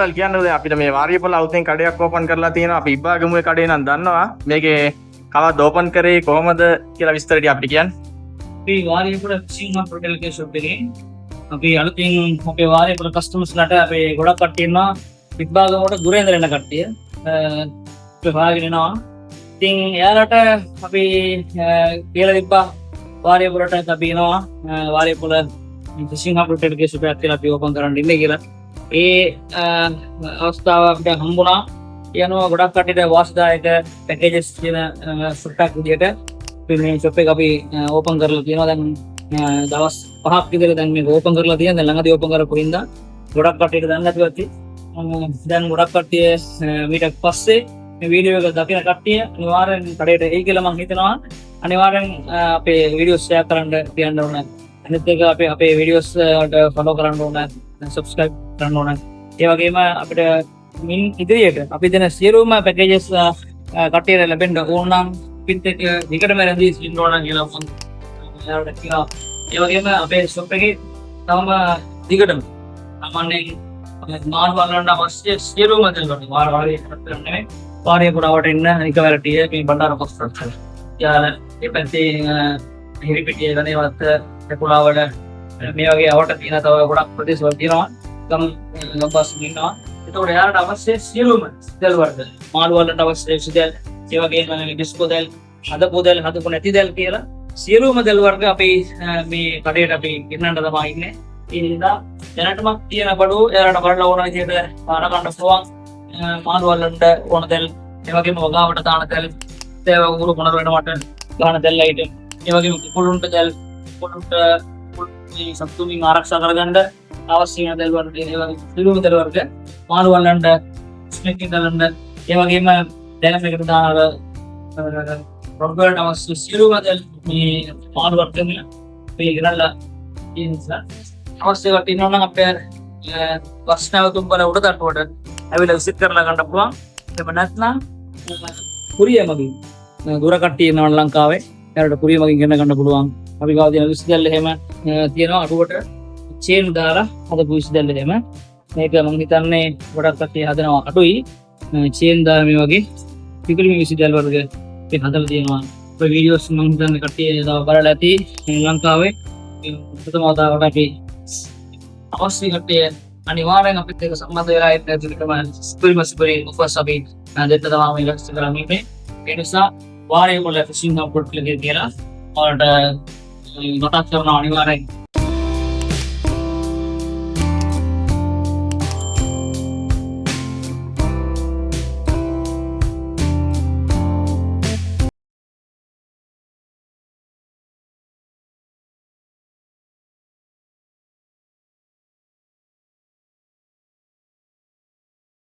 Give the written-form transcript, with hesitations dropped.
අල්වල් කියන්නේ දැන් අපිට මේ වාරියපොළ අවුතෙන් කඩයක් ඕපන් කරලා තියෙනවා. අපි ඉබ්බා ගමුවේ කඩේ නම් දන්නවා. මේකේ කවද්ද ඕපන් කරේ කොහමද කියලා විස්තර ටික අපිට කියන්න. අපි වාරියපොළ ෆිෂින් හබ් හොටෙල් එකේ ෂොප් එකේ අපි අලුතින් අපේ වාරියපොළ කස්ටමර්ස්ලාට අපේ ගොඩක් කට්ටිය ඉන්නවා. ඉබ්බා ගමුවට දුර ඉඳලා එන කට්ටිය. අපි හොයාගෙන එනවා. ඉතින් එයාලට අපි කියලා තිබ්බා වාරියපොළට අපි එනවා. වාරියපොළ ෆිෂින් හබ් හොටෙල් එකේ ෂොප් එකක් අපි ඕපන් කරන්න ඉන්නේ කියලා. ඒ අවස්ථාව අපිට හම්බුණා. යනවා ගොඩක් කට්ටියට වාසිදායක පැකේජස් කියන ෂොප් එකක් විදියට මේ ෂොප් එක අපි ඕපන් කරලා තියෙනවා. දැන් දවස් 5ක් විතර දැන් මේක ඕපන් කරලා තියෙනවා. දැන් ළඟදී ඕපන් කරපු හින්දා ගොඩක් කට්ටියට දන්නේ නැතුව ඇති. දැන් ගොඩක් කට්ටිය මීට පස්සේ මේ වීඩියෝ එක දකින කට්ටිය අනිවාර්යෙන් කඩේට එයි කියලා මම හිතනවා. අනිවාර්යෙන් අපේ වීඩියෝස් ෂෙයා කරන්න තියන්න ඕනේ. අනිත් එක අපේ වීඩියෝස් වලට ෆලෝ කරන්න ඕනේ. සබ්ස්ක්‍රයිබ් කරන්න ඕනේ. ඒ වගේම අපිට මින් ඉදිරියට අපි දෙන සියලුම පැකේජස් කට්ටියට ලැබෙන්න ඕන නම් පිට එක දිගටම රැඳී ඉන්න ඕන කියලා මම එයාලට කියනවා. ඒ වගේම අපේ ෂොප් එකේ තවම දිගටම සාමාන්‍යයෙන් මාල් වලට අවශ්‍ය සියලුම දේවල් වාරිය පුරාවට ඉන්න නිකවැරටිය මේ බණ්ඩාර කොස්ටර්. යාල ඒ පැත්තේ හිරිපිටිය ගණේවත් පුරාවට මේ වගේ අවට තියෙන තව ගොඩක් ප්‍රදේශ වල තියෙනවා. ගම්බස් ඉන්නවා. ඒතකොට එයාලට අවශ්‍ය සියලුම දැල් වර්ග මාළු වලට අවශ්‍ය සිදල් ඒ වගේම ඩිස්කෝ දැල් හදපු දැල් හදපු නැති දැල් කියලා සියලුම දැල් වර්ග අපි මේ කඩේට අපි ගෙන්නන්න තමයි ඉන්නේ. ඒ නිසා දැනටමක් තියෙන බඩුව එයාලට බලලා ඕන විදිහට පාන ගන්න පුළුවන්. මාළු වලට ඕන දැල් ඒ වගේම වගාවට දාන දැල් තේව උරු මොන වෙනවට දාන දැල් අයිටම් ඒ වගේම කුළුන්ට දැල් කුළුන්ට මේ සතුමින් ආරක්ෂා කරගන්න අවශ්‍ය වෙන දැල් වර්ග ඒ වගේ සියලුම දැල් වර්ග මාළු වලට ස්නෙක් ඉදලන්න ඒ වගේම දැන් මේකට දාන රොබර්ට් අවශ්‍ය සියලුම දැල් මේ මාළු වර්ගෙන් මේ ගණන්ලා තියෙන නිසා අවශ්‍ය කට ඉන්නවා නම් අපේ වස්නාවතුම් වල උඩ තට්ටුවට ඇවිල්ලා විසිට් කරලා ගන්න පුළුවන්. එහෙම නැත්නම් කුරිය මගින් දුර කට්ටිය ඉන්නවා ලංකාවේ එයාලට කුරිය මගින් ගෙන්න ගන්න පුළුවන්. අපි ගාව තියෙන විසිදල් එහෙම තියෙනවා අඩුවට චේන් දාලා හදපු විසිදල් එහෙම මේක මම හිතන්නේ ගොඩක් කට්ටිය හදනවා අඩුයි චේන් දාලා මේ වගේ පිකලින් විසිදල් වර්ග මේ හදලා තියෙනවා. ඔය වීඩියෝස් මම හිතන්නේ කට්ටිය තව බලලා ඇති ලංකාවේ ප්‍රථම වතාවට අපි අවශ්‍ය කට්ටිය අනිවාර්යෙන් අපිත් එක්ක සම්බන්ධ වෙලා ඉන්න ඇතුළතම ස්පිරිමස්පරි ඔෆර්ස් අපි දෙන්න තමයි මේ ලක්ෂ කරන්නේ. ඒ නිසා වාරියපොළ ෆිෂින් හබ් හොටෙල් එකේ කියලා ඔයාලට මතක් කරනවා අනිවාර්යෙන්